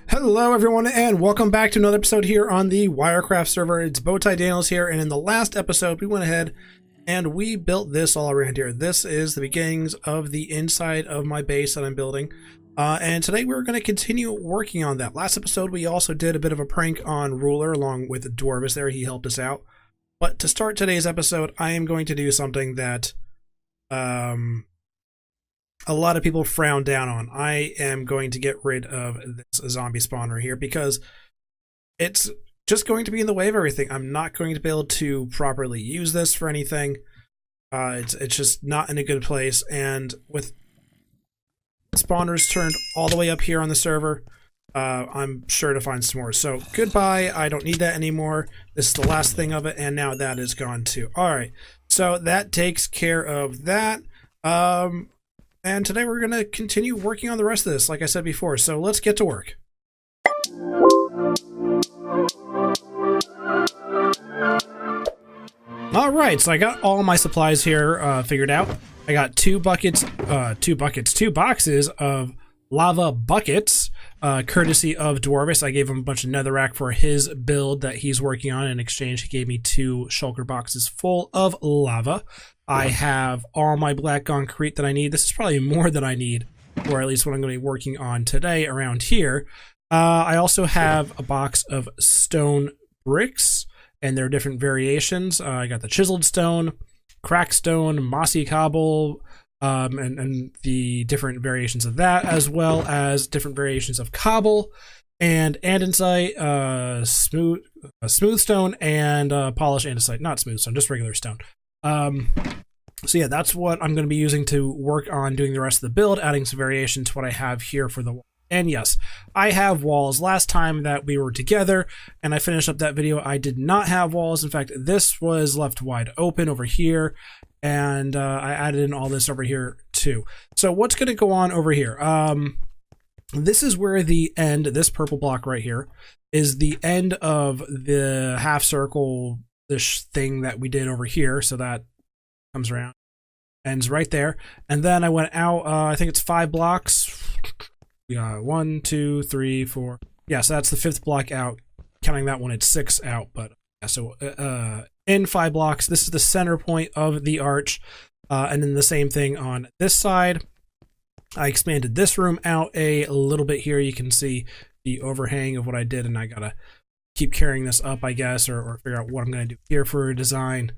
Hello everyone and welcome back to another episode here on the Wiarcraft server. It's Bowtie Daniels here, and in the last episode we went ahead and we built this all around here. This is the beginnings of the inside of my base that I'm building. And today we're going to continue working on that. Last episode we also did a bit of a prank on Ruler along with Dwarvis there. He helped us out. But to start today's episode, I am going to do something that a lot of people frown down on. I am going to get rid of this zombie spawner here because it's just going to be in the way of everything. I'm not going to be able to properly use this for anything. It's just not in a good place, and with spawners turned all the way up here on the server, I'm sure to find some more. So goodbye, I don't need that anymore. This is the last thing of it, and now that is gone too. Alright, so that takes care of that. And today we're going to continue working on the rest of this, like I said before. So let's get to work. Alright, so I got all my supplies here figured out. I got two boxes of lava buckets, courtesy of Dwarvis. I gave him a bunch of netherrack for his build that he's working on. In exchange, he gave me two shulker boxes full of lava. I have all my black concrete that I need. This is probably more than I need, or at least what I'm going to be working on today around here. I also have a box of stone bricks, and there are different variations. I got the chiseled stone, cracked stone, mossy cobble, and the different variations of that, as well as different variations of cobble and andesite, smooth stone, and polished andesite. Not smooth stone, just regular stone. So yeah, that's what I'm going to be using to work on doing the rest of the build, adding some variation to what I have here for the wall. And yes, I have walls. Last time that we were together and I finished up that video, I did not have walls. In fact, this was left wide open over here, and I added in all this over here too. So what's going to go on over here? This is where the end, this purple block right here, is the end of the half circle, this thing that we did over here. So that comes around, ends right there. And then I went out, I think it's 5 blocks. We got 1, 2, 3, 4. Yeah, so that's the 5th block out. Counting that one, it's 6 out. But yeah, so in 5 blocks, this is the center point of the arch. And then the same thing on this side. I expanded this room out a little bit here. You can see the overhang of what I did, and I gotta keep carrying this up, I guess, or figure out what I'm gonna do here for a design.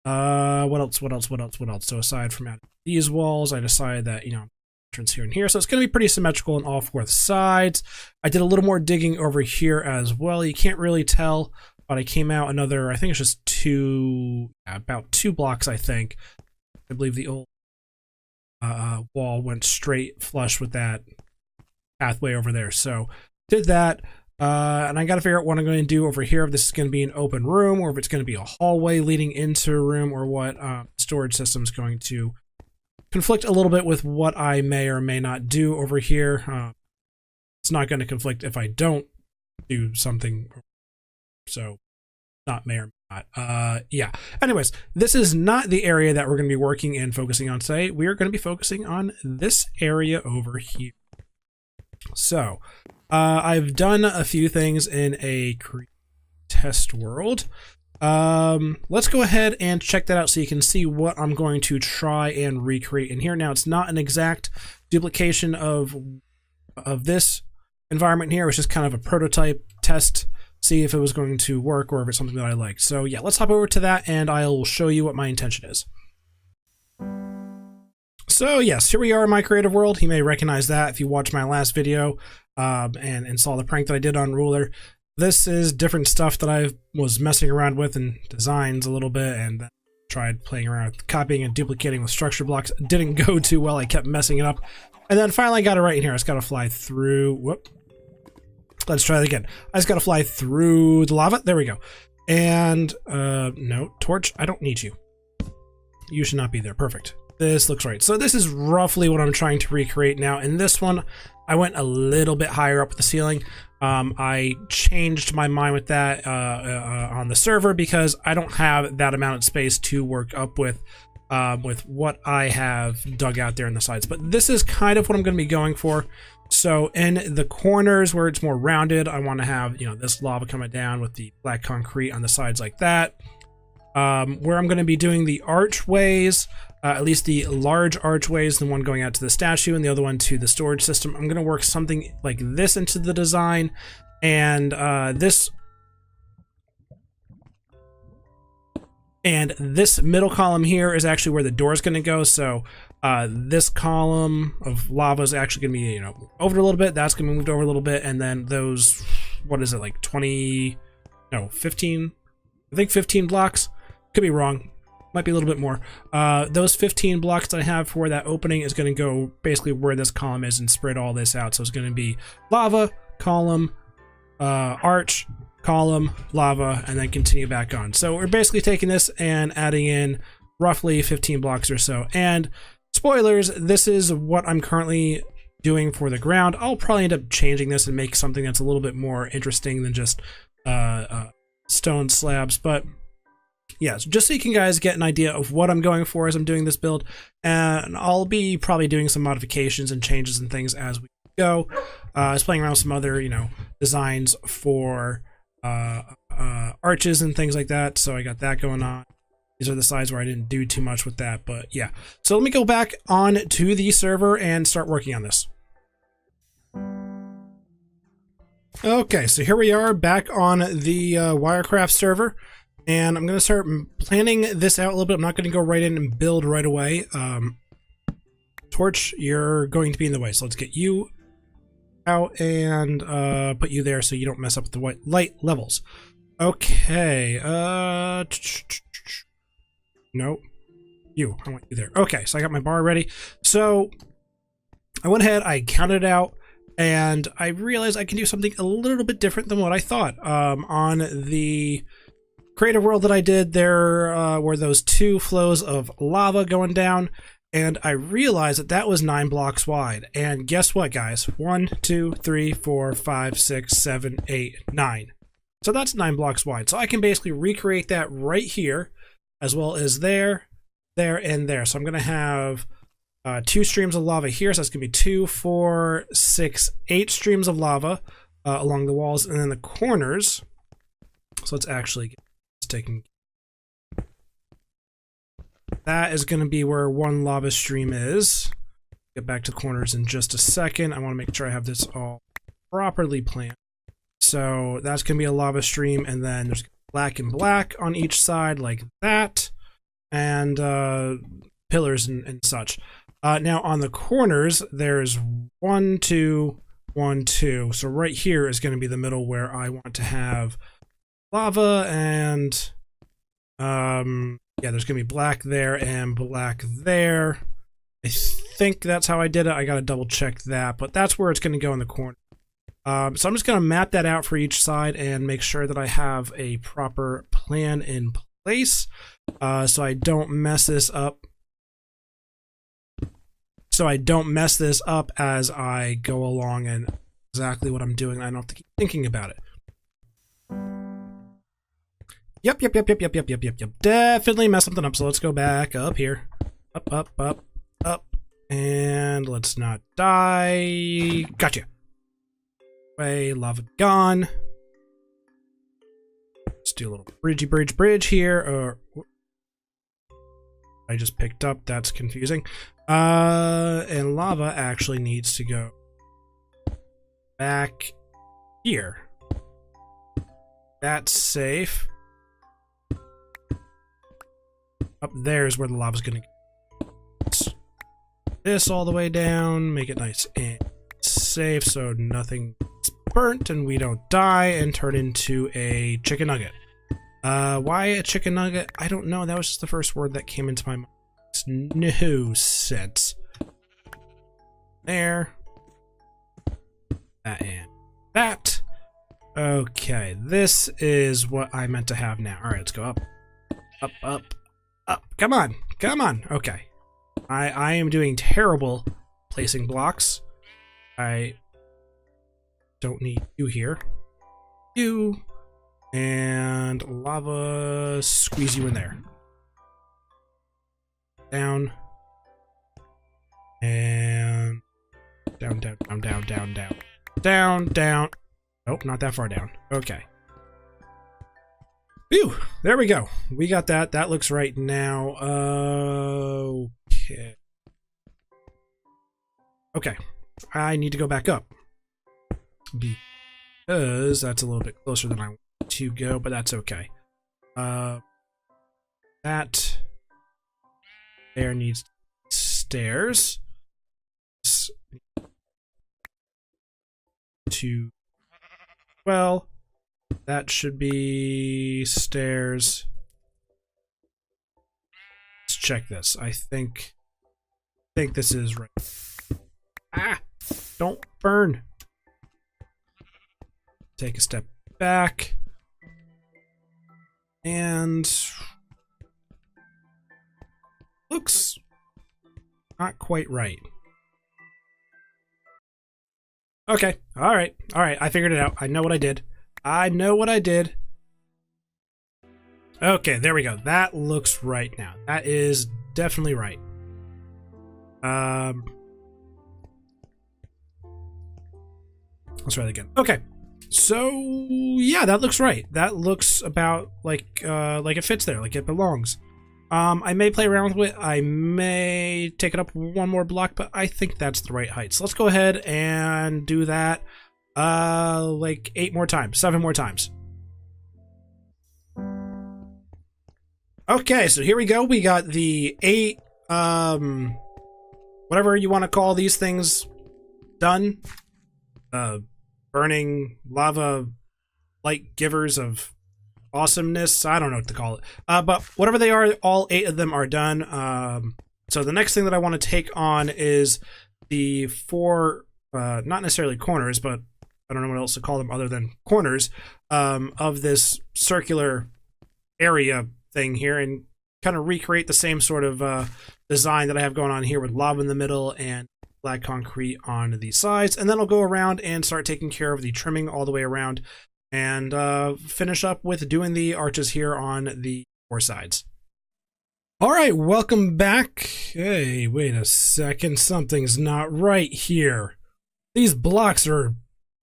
What else? So aside from adding these walls, I decided that, you know, entrance here and here, so it's going to be pretty symmetrical on all 4 sides. I did a little more digging over here as well. You can't really tell, but I came out another, I think it's just about 2 blocks, I think. I believe the old wall went straight flush with that pathway over there, so did that. And I got to figure out what I'm going to do over here, if this is going to be an open room or if it's going to be a hallway leading into a room, or what storage system is going to conflict a little bit with what I may or may not do over here. It's not going to conflict if I don't do something, so not may or may not. Yeah. Anyways, this is not the area that we're going to be working and focusing on today. We are going to be focusing on this area over here. So I've done a few things in a test world. Let's go ahead and check that out so you can see what I'm going to try and recreate in here. Now, it's not an exact duplication of this environment here. It's just kind of a prototype test, see if it was going to work or if it's something that I like. So yeah, let's hop over to that and I'll show you what my intention is. So yes, here we are in my creative world. You may recognize that if you watched my last video and saw the prank that I did on Ruler. This is different stuff that I was messing around with in designs a little bit, and then tried playing around with copying and duplicating with structure blocks. It didn't go too well. I kept messing it up. And then finally I got it right in here. I just got to fly through. Whoop. Let's try that again. I just got to fly through the lava. There we go. And no, torch, I don't need you. You should not be there. Perfect. This looks right. So this is roughly what I'm trying to recreate now. In this one, I went a little bit higher up with the ceiling. I changed my mind with that on the server because I don't have that amount of space to work up with what I have dug out there in the sides. But this is kind of what I'm going to be going for. So in the corners where it's more rounded, I want to have, you know, this lava coming down with the black concrete on the sides like that. Where I'm going to be doing the archways, at least the large archways, the one going out to the statue and the other one to the storage system, I'm going to work something like this into the design. And this middle column here is actually where the door is going to go. So this column of lava is actually going to be, you know, over a little bit. That's going to be moved over a little bit. And then those, what is it, like 20, no, 15, I think 15 blocks. Could be wrong. Might be a little bit more. Those 15 blocks that I have for that opening is going to go basically where this column is and spread all this out. So it's going to be lava, column, arch, column, lava, and then continue back on. So we're basically taking this and adding in roughly 15 blocks or so. And spoilers, this is what I'm currently doing for the ground. I'll probably end up changing this and make something that's a little bit more interesting than just stone slabs. But yeah, so just so you can guys get an idea of what I'm going for as I'm doing this build. And I'll be probably doing some modifications and changes and things as we go. I was playing around with some other, you know, designs for arches and things like that. So I got that going on. These are the sides where I didn't do too much with that, but yeah. So let me go back on to the server and start working on this. Okay, so here we are back on the Wiarcraft server, and I'm going to start planning this out a little bit. I'm not going to go right in and build right away. Torch, you're going to be in the way, so let's get you out and put you there so you don't mess up with the white light levels. Okay, nope. I want you there. Okay, so I got my bar ready. So I went ahead, I counted it out, and I realized I can do something a little bit different than what I thought. On the creative world that I did, there were those two flows of lava going down, and I realized that that was 9 blocks wide. And guess what, guys? 1, 2, 3, 4, 5, 6, 7, 8, 9. So that's 9 blocks wide. So I can basically recreate that right here, as well as there, there, and there. So I'm going to have 2 streams of lava here. So that's going to be 2, 4, 6, 8 streams of lava along the walls, and then the corners. So let's actually get this taken. That is going to be where 1 lava stream is. Get back to the corners in just a second. I want to make sure I have this all properly planned. So that's going to be a lava stream, and then there's black and black on each side like that, and pillars and such. Now on the corners, there's 1, 2, 1, 2. So right here is going to be the middle where I want to have lava, and yeah, there's going to be black there and black there. I think that's how I did it. I got to double check that, but that's where it's going to go in the corner. So I'm just going to map that out for each side and make sure that I have a proper plan in place, so I don't mess this up. So I don't mess this up as I go along, and exactly what I'm doing. I don't have to keep thinking about it. Yep. Definitely messed something up. So let's go back up here. Up. And let's not die. Gotcha. Way, lava gone. Let's do a little bridge here. I just picked up. That's confusing. And lava actually needs to go back here. That's safe. Up there is where the lava's gonna go. Let's this all the way down, make it nice and safe so nothing gets burnt and we don't die and turn into a chicken nugget. Why a chicken nugget? I don't know. That was just the first word that came into my mind. Makes no sense. There. That and that. Okay, this is what I meant to have now. Alright, let's go up. Up. Come on. Okay. I am doing terrible placing blocks. I don't need you here. You. And lava, squeeze you in there. Down. And Down, down, down, down, down, down. Down, down. Nope, not that far down. Okay. Phew, there we go. We got that. That looks right now. Okay. Okay. I need to go back up. Because that's a little bit closer than I want to go, but that's okay. That there needs stairs. To well, that should be stairs. Let's check this. I think this is right. Ah, don't burn. Take a step back. And looks not quite right. Okay, alright, I figured it out. I know what I did. I know what I did. Okay, there we go. That looks right now. That is definitely right. Let's try that again. Okay. So yeah, that looks right. That looks about like it fits there, like it belongs. I may play around with it. I may take it up one more block, but I think that's the right height. So let's go ahead and do that like 8 more times, 7 more times. Okay, so here we go. We got the 8 whatever you want to call these things done. Burning lava light givers of awesomeness. I don't know what to call it. But whatever they are, all 8 of them are done. So the next thing that I want to take on is the 4, not necessarily corners, but I don't know what else to call them other than corners, of this circular area thing here, and kind of recreate the same sort of design that I have going on here with lava in the middle and black concrete on the sides. And then I'll go around and start taking care of the trimming all the way around and finish up with doing the arches here on the 4 sides. All right, welcome back. Hey, wait a second. Something's not right here. These blocks are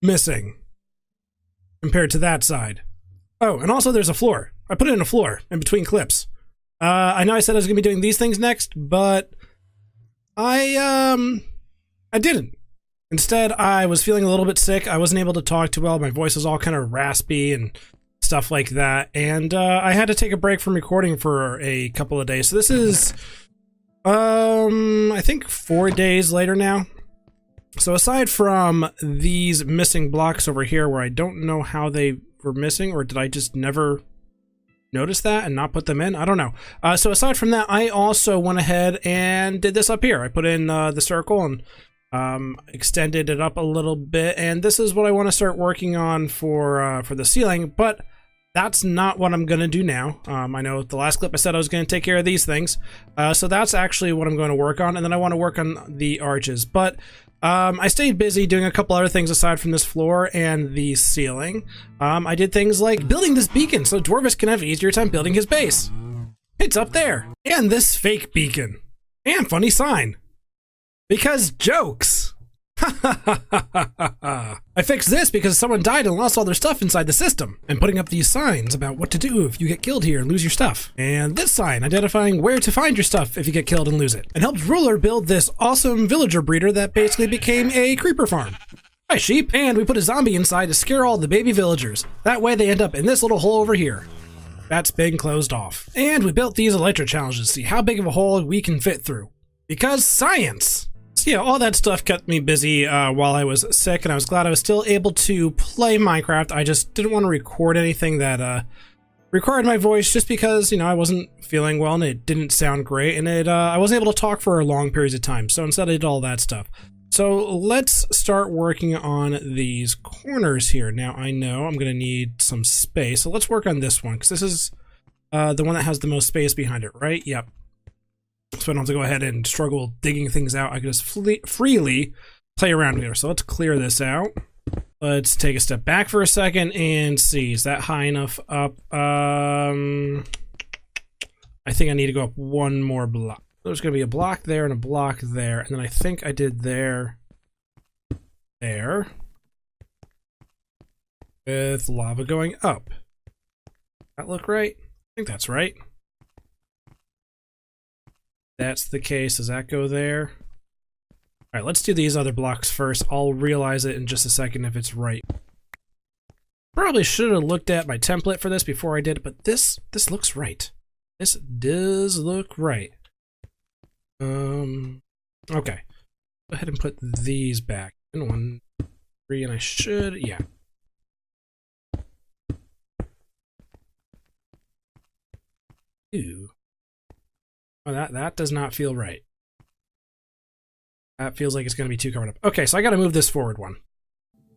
missing compared to that side. Oh, and also there's a floor. I put it in a floor in between clips. I know I said I was going to be doing these things next, but I didn't. Instead, I was feeling a little bit sick. I wasn't able to talk too well. My voice was all kind of raspy and stuff like that. And I had to take a break from recording for a couple of days. So this is, I think 4 days later now. So aside from these missing blocks over here where I don't know how they were missing, or did I just never notice that and not put them in? I don't know. So aside from that, I also went ahead and did this up here. I put in the circle and extended it up a little bit, and this is what I want to start working on for the ceiling, but that's not what I'm going to do now. I know the last clip I said I was going to take care of these things, so that's actually what I'm going to work on, and then I want to work on the arches, but I stayed busy doing a couple other things aside from this floor and the ceiling. I did things like building this beacon so Dwarvis can have an easier time building his base. It's up there. And this fake beacon. And funny sign. Because jokes. I fixed this because someone died and lost all their stuff inside the system, and putting up these signs about what to do if you get killed here and lose your stuff. And this sign identifying where to find your stuff if you get killed and lose it. And helped Ruler build this awesome villager breeder that basically became a creeper farm. Hi sheep, and we put a zombie inside to scare all the baby villagers. That way they end up in this little hole over here. That's been closed off. And we built these elytra challenges to see how big of a hole we can fit through. Because science! Yeah, all that stuff kept me busy while I was sick, and I was glad I was still able to play Minecraft. I just didn't want to record anything that required my voice, just because, you know, I wasn't feeling well and it didn't sound great, and I wasn't able to talk for long periods of time, so instead I did all that stuff. So let's start working on these corners here. Now I know I'm going to need some space, so let's work on this one, because this is the one that has the most space behind it, right? Yep. So I don't have to go ahead and struggle digging things out. I can just freely play around here. So let's clear this out. Let's take a step back for a second and see. Is that high enough up? I think I need to go up one more block. There's going to be a block there and a block there. And then I think I did there. there with lava going up. That look right? I think that's right. That's the case. Does that go there? All right, let's do these other blocks first. I'll realize it in just a second if it's right. Probably should have looked at my template for this before I did it, but this looks right. This does look right. Okay. Go ahead and put these back in 1, 3, and I should, yeah. Ooh. Oh, that does not feel right. That feels like it's going to be too covered up. Okay, so I got to move this forward one.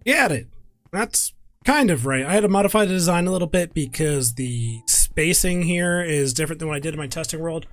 Get it. That's kind of right. I had to modify the design a little bit because the spacing here is different than what I did in my testing world.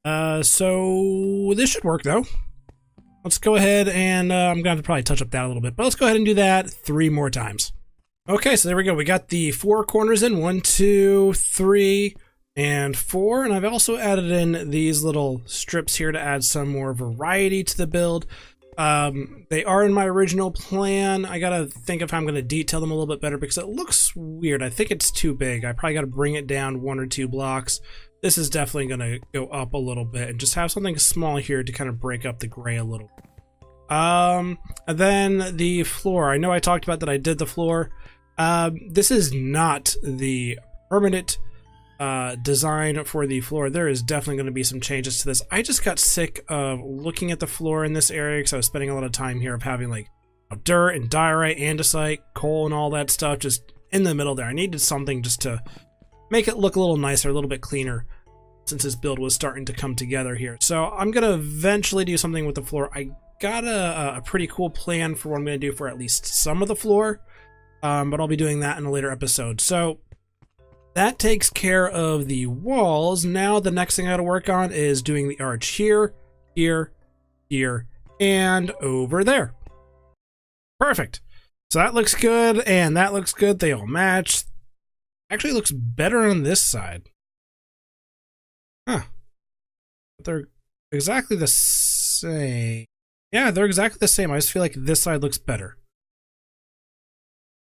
So this should work though. Let's go ahead and I'm going to have to probably touch up that a little bit, but let's go ahead and do that 3 more times. Okay, so there we go. We got the 4 corners in, 1, 2, 3, and 4, and I've also added in these little strips here to add some more variety to the build. They are in my original plan. I gotta think of how I'm gonna detail them a little bit better because it looks weird. I think it's too big. I probably gotta bring it down 1 or 2 blocks. This is definitely gonna go up a little bit and just have something small here to kind of break up the gray a little. And then the floor. I know I talked about that I did the floor. This is not the permanent design for the floor. There is definitely going to be some changes to this. I just got sick of looking at the floor in this area because I was spending a lot of time here of having like dirt and diorite, andesite, coal, and all that stuff just in the middle there. I needed something just to make it look a little nicer, a little bit cleaner since this build was starting to come together here. So I'm going to eventually do something with the floor. I got a pretty cool plan for what I'm going to do for at least some of the floor, but I'll be doing that in a later episode. So that takes care of the walls. Now the next thing I gotta work on is doing the arch here, here, here, and over there. Perfect. So that looks good, and that looks good. They all match. Actually looks better on this side. Huh. But they're exactly the same. Yeah, they're exactly the same. I just feel like this side looks better.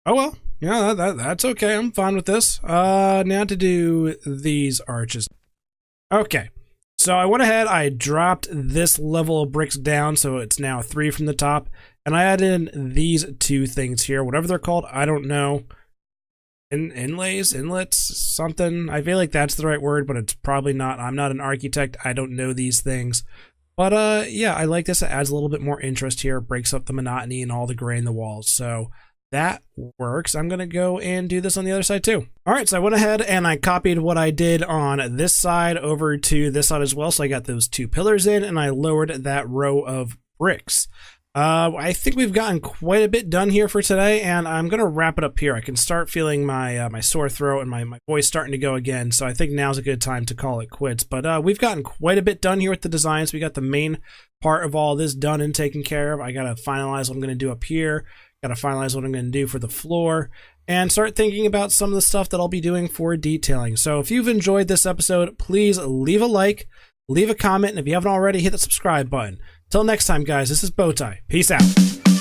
Oh well. Yeah, that's okay. I'm fine with this. Now to do these arches. Okay, so I went ahead, I dropped this level of bricks down, so it's now 3 from the top, and I added in these 2 things here, whatever they're called, I don't know. Inlays, inlets, something. I feel like that's the right word, but it's probably not. I'm not an architect. I don't know these things. But yeah, I like this. It adds a little bit more interest here, breaks up the monotony and all the gray in the walls. So that works. I'm going to go and do this on the other side too. All right, so I went ahead and I copied what I did on this side over to this side as well. So I got those 2 pillars in and I lowered that row of bricks. I think we've gotten quite a bit done here for today, and I'm going to wrap it up here. I can start feeling my my sore throat and my voice starting to go again, so I think now's a good time to call it quits. But we've gotten quite a bit done here with the designs. We got the main part of all this done and taken care of. I got to finalize what I'm going to do up here. Got to finalize what I'm going to do for the floor and start thinking about some of the stuff that I'll be doing for detailing. So if you've enjoyed this episode, please leave a like, leave a comment, and if you haven't already, hit the subscribe button. Till next time, guys, this is Bowtie. Peace out.